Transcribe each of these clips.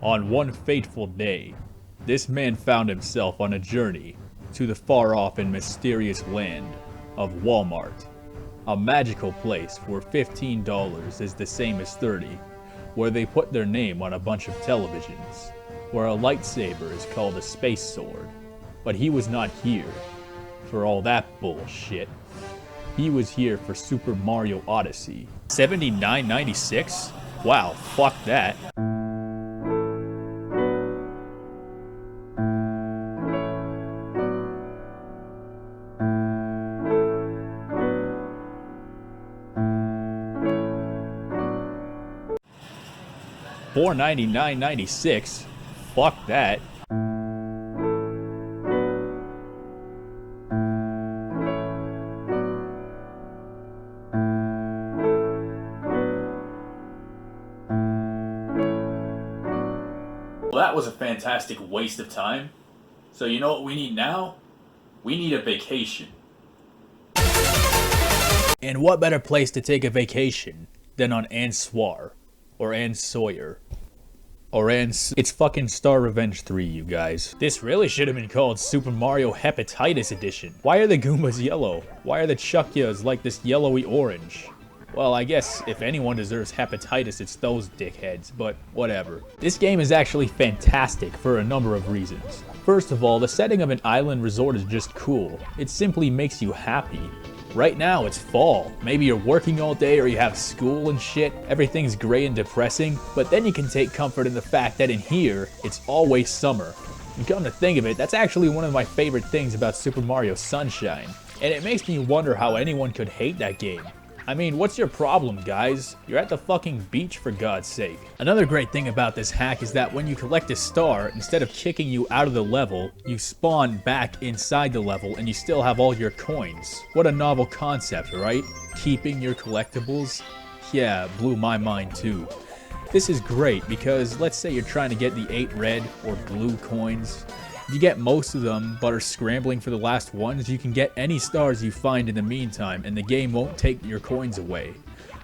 On one fateful day, this man found himself on a journey to the far-off and mysterious land of Walmart, a magical place where $15 is the same as 30, where they put their name on a bunch of televisions, where a lightsaber is called a space sword. But he was not here for all that bullshit. He was here for Super Mario Odyssey. $79.96? Wow, fuck that. $499.96? Fuck that. Well, that was a fantastic waste of time. So you know what we need now? We need a vacation. And what better place to take a vacation than on Saoire, or Saoire, or It's fucking Star Revenge 3, you guys. This really should have been called Super Mario Hepatitis Edition. Why are the Goombas yellow? Why are the Chuckyas like this yellowy orange? Well, I guess if anyone deserves hepatitis, it's those dickheads, but whatever. This game is actually fantastic for a number of reasons. First of all, the setting of an island resort is just cool. It simply makes you happy. Right now, it's fall. Maybe you're working all day or you have school and shit. Everything's gray and depressing, but then you can take comfort in the fact that in here, it's always summer. And come to think of it, that's actually one of my favorite things about Super Mario Sunshine. And it makes me wonder how anyone could hate that game. I mean, what's your problem, guys? You're at the fucking beach, for God's sake. Another great thing about this hack is that when you collect a star, instead of kicking you out of the level, you spawn back inside the level and you still have all your coins. What a novel concept, right? Keeping your collectibles? Yeah, blew my mind too. This is great because let's say you're trying to get the 8 red or blue coins. If you get most of them, but are scrambling for the last ones, you can get any stars you find in the meantime, and the game won't take your coins away.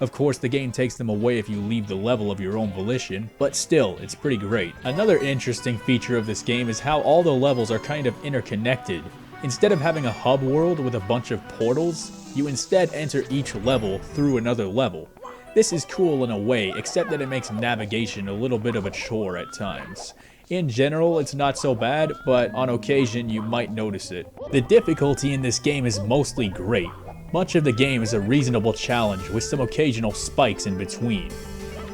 Of course, the game takes them away if you leave the level of your own volition, but still, it's pretty great. Another interesting feature of this game is how all the levels are kind of interconnected. Instead of having a hub world with a bunch of portals, you instead enter each level through another level. This is cool in a way, except that it makes navigation a little bit of a chore at times. In general, it's not so bad, but on occasion you might notice it. The difficulty in this game is mostly great. Much of the game is a reasonable challenge with some occasional spikes in between.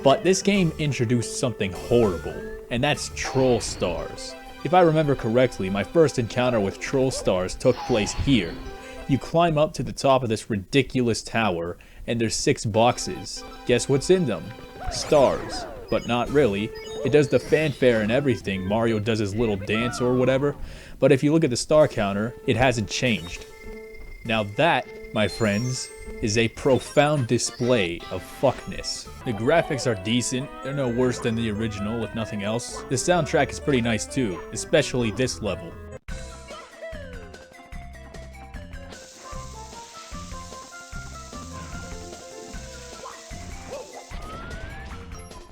But this game introduced something horrible, and that's troll stars. If I remember correctly, my first encounter with troll stars took place here. You climb up to the top of this ridiculous tower, and there's 6 boxes. Guess what's in them? Stars. But not really. It does the fanfare and everything, Mario does his little dance or whatever, but if you look at the star counter, it hasn't changed. Now that, my friends, is a profound display of fuckness. The graphics are decent, they're no worse than the original if nothing else. The soundtrack is pretty nice too, especially this level.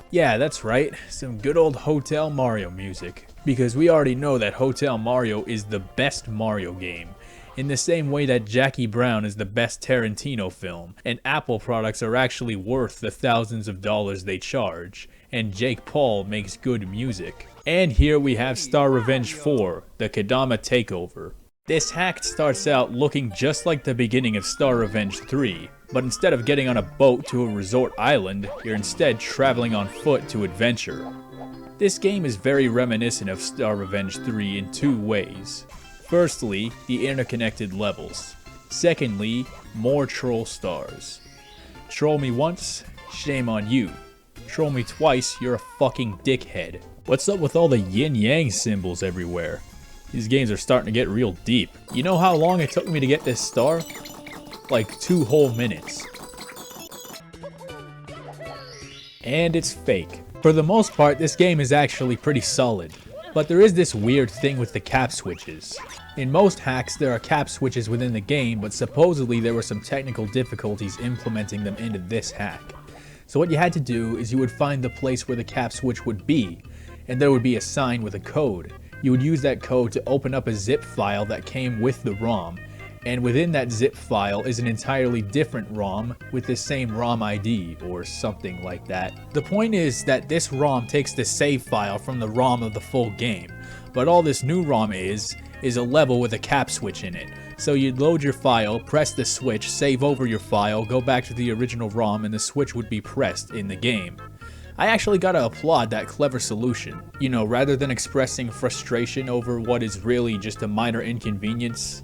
Yeah, that's right, some good old Hotel Mario music. Because we already know that Hotel Mario is the best Mario game, in the same way that Jackie Brown is the best Tarantino film, and Apple products are actually worth the thousands of dollars they charge, and Jake Paul makes good music. And here we have Star Revenge 4, the Kedama Takeover. This hack starts out looking just like the beginning of Star Revenge 3, but instead of getting on a boat to a resort island, you're instead traveling on foot to adventure. This game is very reminiscent of Star Revenge 3 in 2 ways. Firstly, the interconnected levels. Secondly, more troll stars. Troll me once, shame on you. Troll me twice, you're a fucking dickhead. What's up with all the yin-yang symbols everywhere? These games are starting to get real deep. You know how long it took me to get this star? Like 2 whole minutes. And it's fake. For the most part, this game is actually pretty solid. But there is this weird thing with the cap switches. In most hacks, there are cap switches within the game, but supposedly there were some technical difficulties implementing them into this hack. So what you had to do is you would find the place where the cap switch would be, and there would be a sign with a code. You would use that code to open up a zip file that came with the ROM, and within that zip file is an entirely different ROM with the same ROM ID or something like that. The point is that this ROM takes the save file from the ROM of the full game, but all this new ROM is a level with a cap switch in it. So you'd load your file, press the switch, save over your file, go back to the original ROM, and the switch would be pressed in the game. I actually gotta applaud that clever solution. You know, rather than expressing frustration over what is really just a minor inconvenience.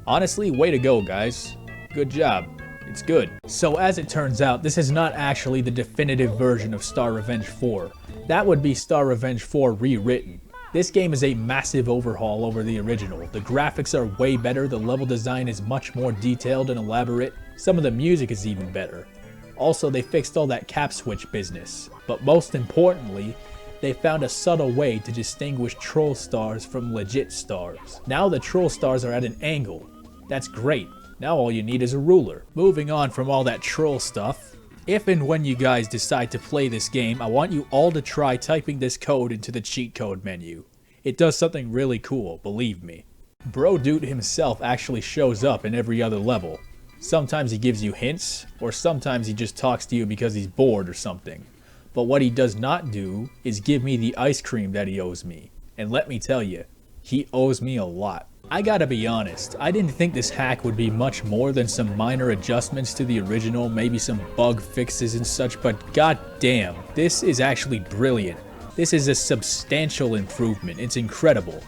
Honestly, way to go, guys. Good job. It's good. So as it turns out, this is not actually the definitive version of Star Revenge 4. That would be Star Revenge 4 Rewritten. This game is a massive overhaul over the original. The graphics are way better, the level design is much more detailed and elaborate, some of the music is even better. Also, they fixed all that cap switch business. But most importantly, they found a subtle way to distinguish troll stars from legit stars. Now the troll stars are at an angle. That's great. Now all you need is a ruler. Moving on from all that troll stuff, if and when you guys decide to play this game, I want you all to try typing this code into the cheat code menu. It does something really cool, believe me. Bro Dude himself actually shows up in every other level. Sometimes he gives you hints, or sometimes he just talks to you because he's bored or something. But what he does not do is give me the ice cream that he owes me. And let me tell you, he owes me a lot. I gotta be honest, I didn't think this hack would be much more than some minor adjustments to the original, maybe some bug fixes and such, but goddamn, this is actually brilliant. This is a substantial improvement, it's incredible.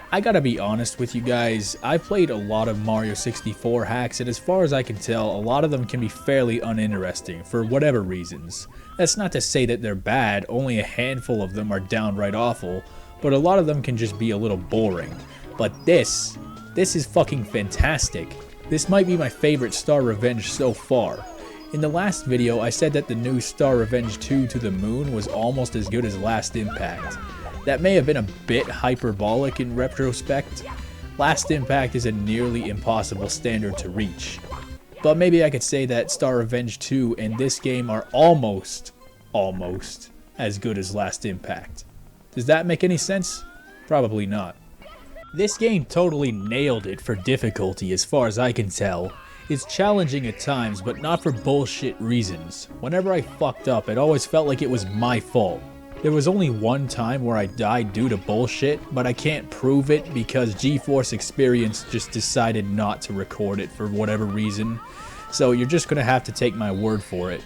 I gotta be honest with you guys, I've played a lot of Mario 64 hacks, and as far as I can tell, a lot of them can be fairly uninteresting for whatever reasons. That's not to say that they're bad, only a handful of them are downright awful, but a lot of them can just be a little boring. But this is fucking fantastic. This might be my favorite Star Revenge so far. In the last video, I said that the new Star Revenge 2 to the Moon was almost as good as Last Impact. That may have been a bit hyperbolic in retrospect. Last Impact is a nearly impossible standard to reach. But maybe I could say that Star Revenge 2 and this game are almost as good as Last Impact. Does that make any sense? Probably not. This game totally nailed it for difficulty as far as I can tell. It's challenging at times, but not for bullshit reasons. Whenever I fucked up, it always felt like it was my fault. There was only one time where I died due to bullshit, but I can't prove it because GeForce Experience just decided not to record it for whatever reason. So you're just gonna have to take my word for it.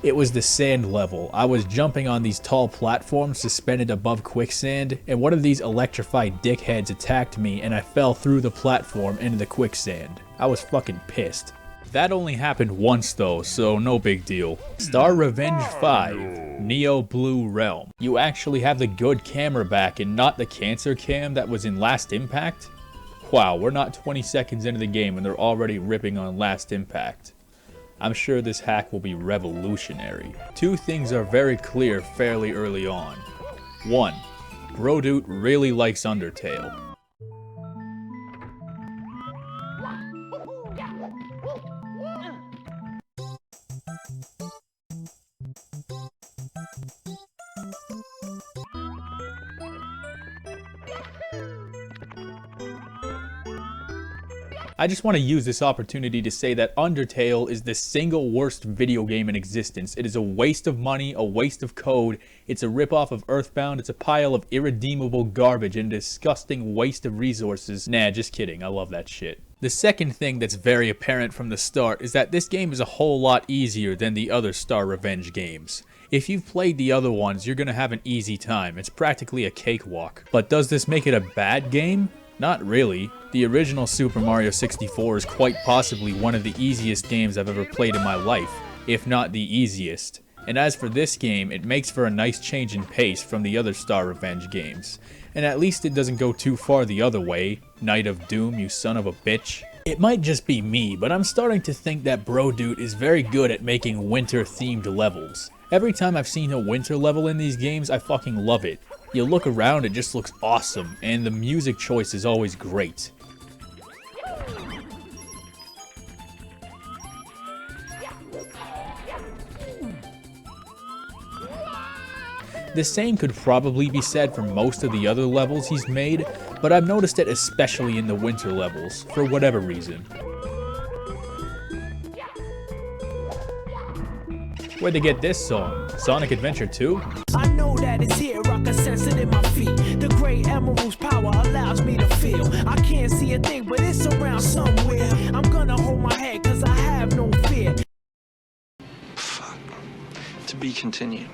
It was the sand level. I was jumping on these tall platforms suspended above quicksand, and one of these electrified dickheads attacked me and I fell through the platform into the quicksand. I was fucking pissed. That only happened once though, so no big deal. Star Revenge 5, Neo Blue Realm. You actually have the good camera back and not the cancer cam that was in Last Impact? Wow, we're not 20 seconds into the game and they're already ripping on Last Impact. I'm sure this hack will be revolutionary. Two things are very clear fairly early on. 1. Bro Dude really likes Undertale. I just want to use this opportunity to say that Undertale is the single worst video game in existence. It is a waste of money, a waste of code, it's a ripoff of Earthbound, it's a pile of irredeemable garbage and a disgusting waste of resources. Nah, just kidding, I love that shit. The second thing that's very apparent from the start is that this game is a whole lot easier than the other Star Revenge games. If you've played the other ones, you're gonna have an easy time. It's practically a cakewalk. But does this make it a bad game? Not really. The original Super Mario 64 is quite possibly one of the easiest games I've ever played in my life, if not the easiest. And as for this game, it makes for a nice change in pace from the other Star Revenge games. And at least it doesn't go too far the other way, Knight of Doom, you son of a bitch. It might just be me, but I'm starting to think that Bro Dude is very good at making winter-themed levels. Every time I've seen a winter level in these games, I fucking love it. You look around, it just looks awesome, and the music choice is always great. The same could probably be said for most of the other levels he's made, but I've noticed it especially in the winter levels, for whatever reason. Where'd they get this song? Sonic Adventure 2? I know that it's here, I can sense it in my feet. The gray emerald's power allows me to feel. I can't see a thing, but it's around somewhere. I'm gonna hold my head, cause I have no fear. Fuck. To be continued.